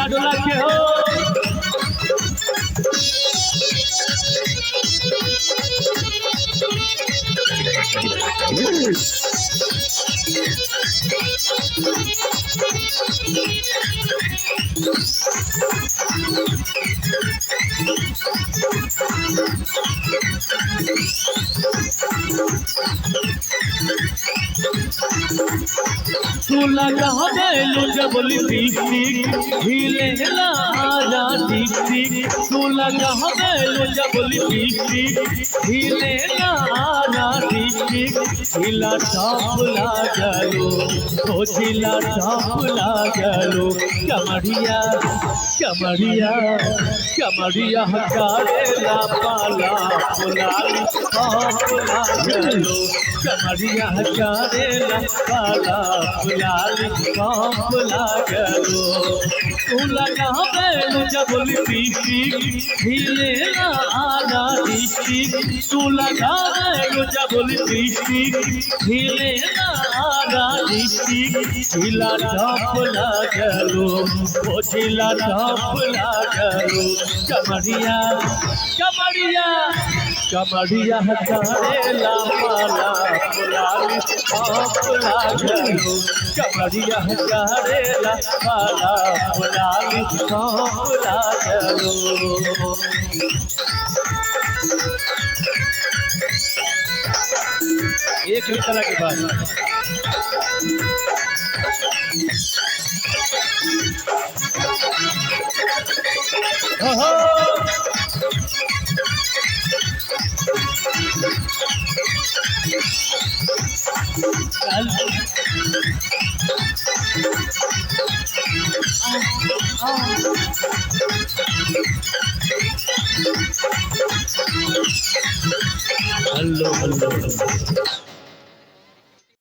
डोला के हो तू लगा जबली टिक टिक हिले ना आजा टिक टिक तू लगा जबली टिक टिक हिले ना आजा टिक टिक हिला टॉप लागलो ओ हिला टॉप लागलो कमरिया कमरिया कमरिया हकारेला पाला फुलाली टॉप लागलो कमरिया हकारेला पाला फुलाली टॉप लागलो तू लगा जबली टिक टिक हिले ना आजा टिक टिक तू लगा जबली टिक टिक हिले ना आजा टिक टिक हिला टॉप लागलो ओ हिला टॉप लागलो कमरिया कमरिया कमरिया हकारेला पाला फुलाली टॉप लागलो कमरिया हकारेला पाला फुलाली टॉप लागलो एक ही तरह के बाद हेलो हेलो